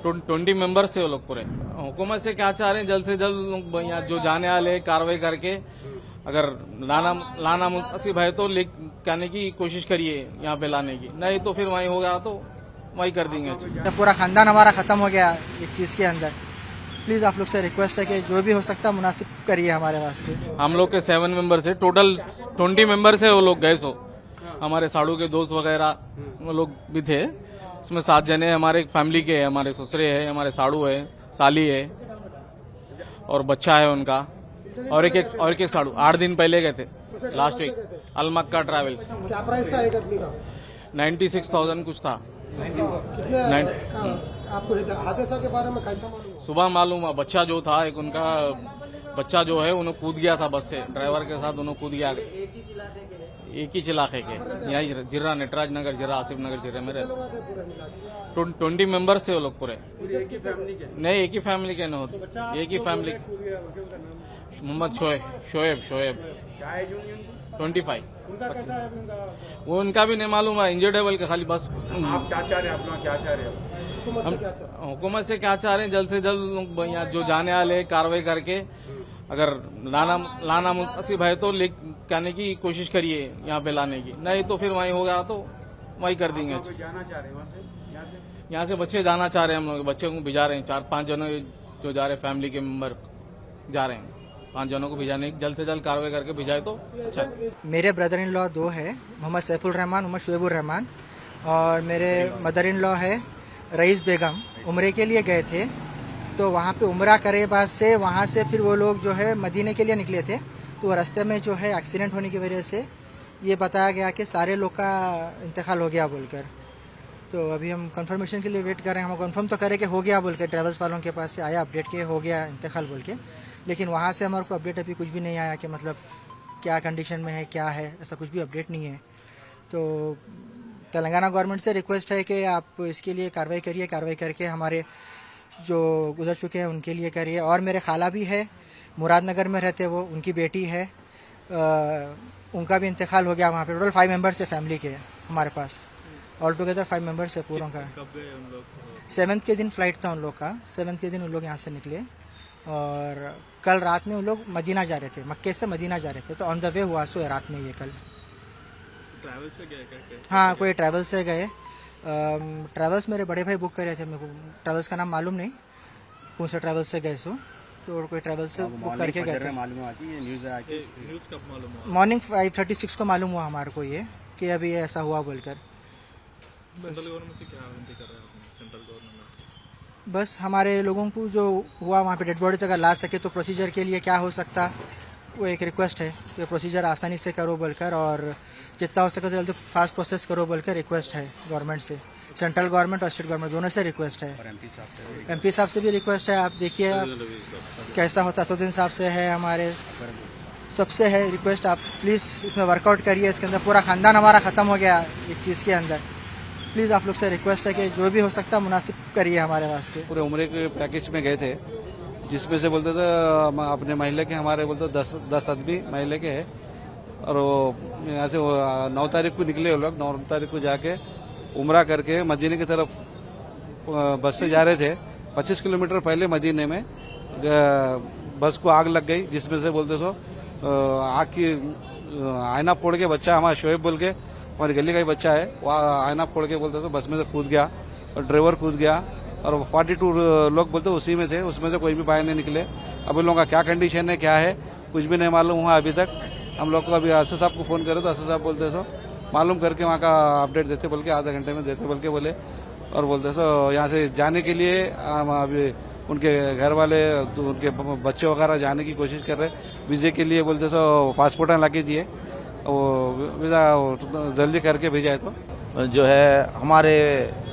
20 members है वो लोग पूरे। हुकूमत से क्या चाह रहे हैं, जल्द से जल्द यहाँ जो जाने वाले कार्रवाई करके अगर लाना मुनासिब है तो कहने की कोशिश करिए यहाँ पे लाने की, नहीं तो फिर वहीं होगा तो वहीं कर देंगे। पूरा खानदान हमारा खत्म हो गया इस चीज के अंदर। प्लीज आप लोग से रिक्वेस्ट है कि जो भी हो सकता है मुनासिब करिए हमारे वास्ते। हम लोग के 7 मेंबर्स है, टोटल 20 मेंबर्स है वो लोग गए। सो हमारे साड़ू के दोस्त वगैरह वो लोग भी थे, उसमें 7 जने हमारे फैमिली के हैं, हमारे ससुरे हैं, हमारे साड़ू है, साली है और बच्चा है उनका, और एक साड़ू 8 दिन पहले गए थे लास्ट वीक अलमक्का ट्रैवल्स। क्या प्राइस था एक आदमी का? 96,000 कुछ था। आपको हादसा के बारे में कैसा मालूम? सुबह मालूम हुआ, बच्चा जो था एक उनका बच्चा जो है उन्हें कूद गया था बस से, ड्राइवर के साथ उन्हें कूद गया। एक ही इलाके के यहाँ जिर्रा नटराज नगर, जिर्रा आसिफ नगर जिर्रे में रहते। 20 मेंबर्स है वो लोग पूरे। नहीं, एक ही फैमिली के न होते, एक ही फैमिली। मोहम्मद शोएब 25। वो उनका भी नहीं मालूम है, इंजर्ड है बल्कि खाली बस। आप क्या चाह रहे हैं, अपना क्या चाह रहे हैं? हुकूमत से क्या चाह रहे हैं, जल्द से जल्द यहाँ जो जाने वाले कार्रवाई करके अगर लाना मुनासिब है तो कहने की कोशिश करिए यहाँ पे लाने की, नहीं तो फिर वहीं होगा तो वहीं कर देंगे। जाना चाह रहे हैं वहाँ से? यहाँ से बच्चे जाना चाह रहे हैं, हम लोग बच्चे को भिजा रहे हैं। 4-5 जनों जो जा रहे फैमिली के मेंबर जा रहे हैं, 5 जनों को भिजाने की जल्द से जल्द कार्रवाई करके भिजाए तो अच्छा। मेरे ब्रदर इन लॉ 2 है, मोहम्मद सैफुल रहमान, मोहम्मद शुएबुर रहमान, और मेरे मदर इन लॉ है रईस बेगम। उम्रे के लिए गए थे तो वहाँ पे उम्रा करे बाद से वहाँ से फिर वो लोग जो है मदीने के लिए निकले थे, तो रास्ते में जो है एक्सीडेंट होने की वजह से ये बताया गया कि सारे लोग का इंतकाल हो गया बोलकर। तो अभी हम कंफर्मेशन के लिए वेट कर रहे हैं, हम कंफर्म तो करें कि हो गया बोल के, ट्रेवल्स वालों के पास से आया अपडेट के हो गया इंतकाल बोल के, लेकिन वहाँ से हमारे को अपडेट अभी कुछ भी नहीं आया कि मतलब क्या कंडीशन में है, क्या है, ऐसा कुछ भी अपडेट नहीं है। तो तेलंगाना गवर्नमेंट से रिक्वेस्ट है कि आप इसके लिए कार्रवाई करिए, कार्रवाई करके हमारे जो गुजर चुके हैं उनके लिए करिए। और मेरे खाला भी है, मुरादनगर में रहते वो, उनकी बेटी है, उनका भी इंतकाल हो गया वहाँ पे। टोटल 5 मेंबर्स है फैमिली के हमारे पास, ऑल टुगेदर 5 मेंबर्स है पूरों का। 7th के दिन फ्लाइट था उन लोग का, 7th के दिन उन लोग यहाँ से निकले और कल रात में उन लोग मदीना जा रहे थे, मक्के से मदीना जा रहे थे, तो ऑन द वे हुआ सो रात में ये कल। ट्रैवल से गए क्या? हाँ, कोई ट्रैवल से गए। ट्रैवल्स मेरे बड़े भाई बुक करे थे, मेरे को ट्रैवल्स का नाम मालूम नहीं कौन सा ट्रैवल से गए सो, तो कोई ट्रैवल से बुक करके गए थे। मॉर्निंग 5:36 को मालूम हुआ हमारे को ये कि अभी ऐसा हुआ बोलकर। बस हमारे लोगों को जो हुआ वहाँ पे डेड बॉडी अगर ला सके तो प्रोसीजर के लिए क्या हो सकता, वो एक रिक्वेस्ट है कि प्रोसीजर आसानी से करो बोलकर, और जितना हो सके तो जल्दी फास्ट प्रोसेस करो बोलकर रिक्वेस्ट है गवर्नमेंट से, सेंट्रल गवर्नमेंट और स्टेट गवर्नमेंट दोनों से रिक्वेस्ट है। MP साहब से भी रिक्वेस्ट है, आप देखिए आप कैसा होता। असुद्दीन साहब से है, हमारे सबसे है रिक्वेस्ट, आप प्लीज़ इसमें वर्कआउट करिए। इसके अंदर पूरा खानदान हमारा ख़त्म हो गया इस चीज़ के अंदर। प्लीज़ आप लोग से रिक्वेस्ट है कि जो भी हो सकता है मुनासिब करिए हमारे वास्ते। पूरे उम्रे के पैकेज में गए थे, जिसमें से बोलते थे अपने महिला के, हमारे बोलते 10 आदमी महिला के है, और वो यहाँ से 9 तारीख को निकले वो लोग। 9 तारीख को जाके उम्रा करके मदीने की तरफ बस से जा रहे थे। 25 किलोमीटर पहले मदीने में बस को आग लग गई, जिसमें से बोलते सो आग की आईना फोड़ के बच्चा, हमारा शोएब बोल के हमारी गली का ही बच्चा है, वो आईना फोड़ के बोलते सो बस में से कूद गया और ड्राइवर कूद गया, और 42 लोग बोलते उसी में थे, उसमें से कोई भी बाहर नहीं निकले। अब इन लोगों का क्या कंडीशन है, क्या है, कुछ भी नहीं मालूम हुआ अभी तक। हम लोग को अभी असद साहब को फोन करे तो असद साहब बोलते सो मालूम करके वहाँ का अपडेट देते बोल के, आधा घंटे में देते बोल के बोले, और बोलते सो यहाँ से जाने के लिए अभी उनके घर वाले उनके बच्चे वगैरह जाने की कोशिश कर रहे, वीजे के लिए बोलते सो पासपोर्ट ला के दिए, वो वीजा जल्दी करके भेजा तो। जो है हमारे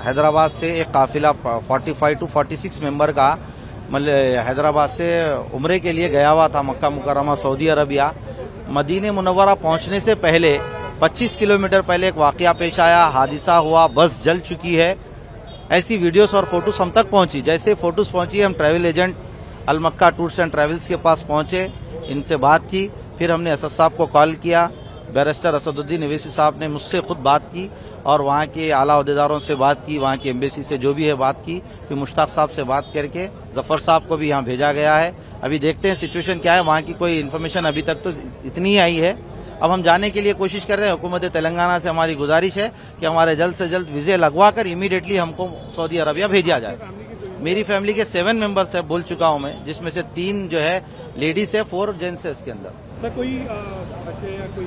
हैदराबाद से एक काफिला 45 to 46 मेंबर का मतलब हैदराबाद से उम्रे के लिए गया हुआ था मक्का मुकर्रमा सऊदी अरबिया। मदीने मुनव्वरा पहुंचने से पहले 25 किलोमीटर पहले एक वाकया पेश आया, हादसा हुआ, बस जल चुकी है। ऐसी वीडियोस और फोटोस हम तक पहुंची। जैसे फोटोस पहुंची हम travel agent Almakka tours and travels के पास पहुंचे, इनसे बात की, फिर हमने असद साहब को कॉल किया। बैरिस्टर असदुद्दीन अवैसी साहब ने मुझसे खुद बात की और वहाँ के आला अहदेदारों से बात की, वहाँ की एम्बेसी से जो भी है बात की, फिर मुश्ताक साहब से बात करके जफर साहब को भी यहाँ भेजा गया है। अभी देखते हैं सिचुएशन क्या है, वहाँ की कोई इन्फॉर्मेशन अभी तक तो इतनी ही आई है। अब हम जाने के लिए कोशिश कर रहे हैं। हुकूमत तेलंगाना से हमारी गुजारिश है कि हमारे जल्द से जल्द वीजे लगवा कर इमीडिएटली हमको सऊदी अरबिया भेजा जाए। मेरी फैमिली के 7 मेंबर्स है, बोल चुका हूं मैं, जिसमें से 3 जो है लेडीज है, 4 जेंट्स है इसके अंदर। सर कोई बच्चे या कोई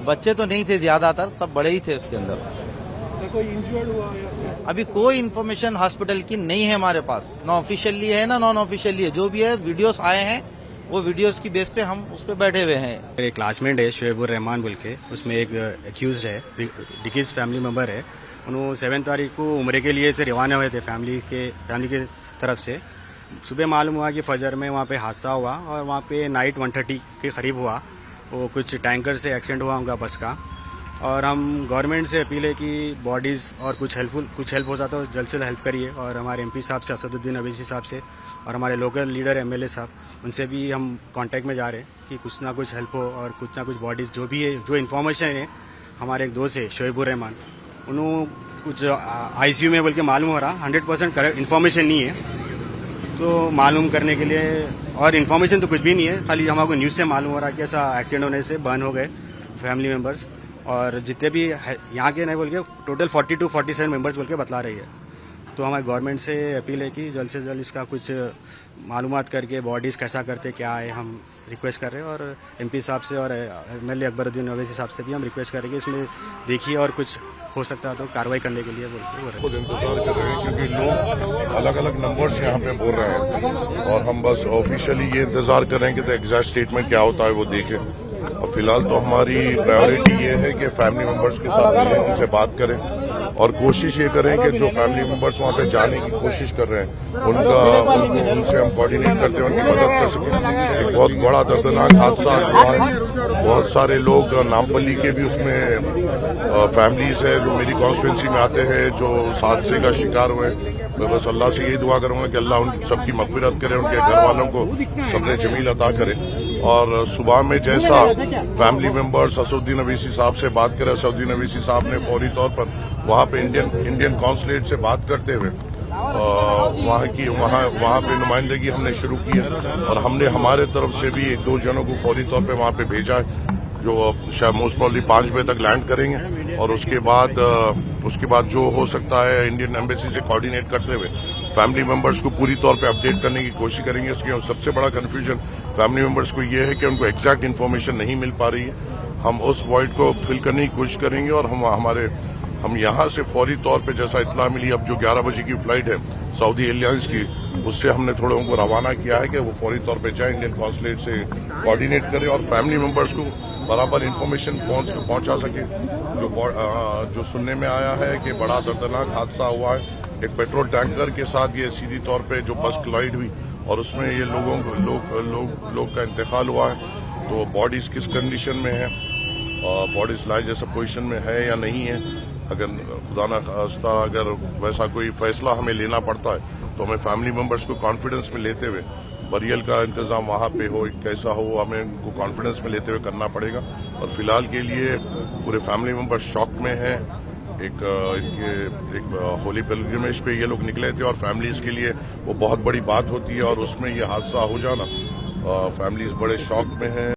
बच्चे तो नहीं थे, ज्यादातर सब बड़े ही थे उसके अंदर। सर कोई इंजर्ड हुआ या अभी कोई इन्फॉर्मेशन हॉस्पिटल की नहीं है हमारे पास, ना ऑफिशियली है ना नॉन ऑफिशियली है। जो भी है वीडियोस आए हैं, वो वीडियोस की बेस पे हम उस पर बैठे हुए हैं। मेरे क्लासमेट है शुएबुर रहमान बोल के, उसमें एक एक्यूज है, डिकीज फैमिली मेंबर है। उन्होंने 7 तारीख को उम्रे के लिए से रवाना हुए थे फैमिली के तरफ से। सुबह मालूम हुआ कि फजर में वहाँ पे हादसा हुआ और वहाँ पे नाइट 1:30 के करीब हुआ। वो कुछ टैंकर से एक्सीडेंट हुआ उनका बस का। और हम गवर्नमेंट से अपील है कि बॉडीज़ और कुछ हेल्प हो जाता है जल्द से जल्द हेल्प करिए। और हमारे एमपी साहब से, असदुद्दीन अवैसी साहब से, और हमारे लोकल लीडर एमएलए साहब, उनसे भी हम कांटेक्ट में जा रहे हैं कि कुछ ना कुछ हेल्प हो और कुछ ना कुछ बॉडीज़ जो भी है, जो इन्फॉर्मेशन है। हमारे एक दोस्त है शुएबुर रहमान, उन्होंने कुछ आईसीयू में बोल के मालूम हो रहा, 100% करेक्ट इन्फॉर्मेशन नहीं है। तो मालूम करने के लिए, और इन्फॉर्मेशन तो कुछ भी नहीं है, खाली हमको न्यूज़ से मालूम हो रहा है कि ऐसा एक्सीडेंट होने से बर्न हो गए फैमिली मेम्बर्स। और जितने भी यहाँ के नहीं बोल के टोटल 42 47 मेंबर्स बोल के बतला रही है। तो हमारी गवर्नमेंट से अपील है कि जल्द से जल्द इसका कुछ मालूमात करके बॉडीज़ कैसा करते क्या है, हम रिक्वेस्ट कर रहे हैं। और एमपी साहब से और एमएलए अकबरुद्दीन अवैसी साहब से भी हम रिक्वेस्ट करेंगे, इसमें देखिए और कुछ हो सकता है तो कार्रवाई करने के लिए खुद इंतजार कर रहे हैं, क्योंकि लोग अलग अलग नंबर्स यहाँ पे बोल रहे हैं और हम बस ऑफिशियली ये इंतजार कर रहे हैं कि एग्जैक्ट स्टेटमेंट क्या होता है वो देखें। और फिलहाल तो हमारी प्रायोरिटी ये है कि फैमिली मेंबर्स के साथ मिलें, उनसे बात करें और कोशिश ये करें कि जो फैमिली मेंबर्स वहाँ पे जाने की कोशिश कर रहे हैं उनसे हम कोऑर्डिनेट करते हैं, उनकी मदद कर सकें। एक बहुत बड़ा दर्दनाक हादसा हुआ है, बहुत सारे लोग नामपल्ली के भी उसमें फैमिलीज है जो मेरी कॉन्स्टिट्यूंसी में आते हैं जो उस हादसे का शिकार हुए। मैं बस अल्लाह से यही दुआ करूंगा कि अल्लाह उन सबकी मगफिरत करे, उनके घर वालों को सब्र जमील अता करे। और सुबह में जैसा फैमिली मेंबर्स असदुद्दीन अवैसी साहब से बात करें, असदुद्दीन अवैसी साहब ने फौरी तौर पर वहाँ पे इंडियन कॉन्सुलेट से बात करते हुए वहाँ पे नुमाइंदगी हमने शुरू की है। और हमने हमारे तरफ से भी 1-2 जनों को फौरी तौर पे वहाँ पे भेजा है, जो शायद मोस्ट प्रॉब्ली 5 बजे तक लैंड करेंगे। और उसके बाद जो हो सकता है इंडियन एम्बेसी से कोऑर्डिनेट करते हुए फैमिली मेंबर्स को पूरी तौर पे अपडेट करने की कोशिश करेंगे। उसके सबसे बड़ा कंफ्यूजन फैमिली मेंबर्स को ये है कि उनको एग्जैक्ट इन्फॉर्मेशन नहीं मिल पा रही है। हम उस वॉइड को फिल करने की कोशिश करेंगे और हम यहाँ से फौरी तौर पे जैसा इत्तला मिली, अब जो 11 बजे की फ्लाइट है सऊदी एयरलाइंस की, उससे हमने थोड़े उनको रवाना किया है कि वो फौरी तौर पे जाए, इंडियन कॉन्सुलेट से कोऑर्डिनेट करें और फैमिली मेंबर्स को बराबर इन्फॉर्मेशन पहुंचा सके। जो सुनने में आया है कि बड़ा दर्दनाक हादसा हुआ है, एक पेट्रोल टैंकर के साथ ये सीधी तौर पे जो बस क्लाइड हुई और उसमें ये लोग का इंतकाल हुआ है। तो बॉडीज किस कंडीशन में है, बॉडीज लाइफ जैसा पोजीशन में है या नहीं है, अगर खुदा न खास्ता अगर वैसा कोई फैसला हमें लेना पड़ता है तो हमें फैमिली मेंबर्स को कॉन्फिडेंस में लेते हुए बरियल का इंतजाम वहाँ पे हो कैसा हो, हमें उनको कॉन्फिडेंस में लेते हुए करना पड़ेगा। और फिलहाल के लिए पूरे फैमिली मेंबर्स शॉक में हैं। एक होली पिलग्रिमेज पे ये लोग निकले थे और फैमिलीज के लिए वो बहुत बड़ी बात होती है और उसमें ये हादसा हो जाना, फैमिलीज बड़े शॉक में हैं।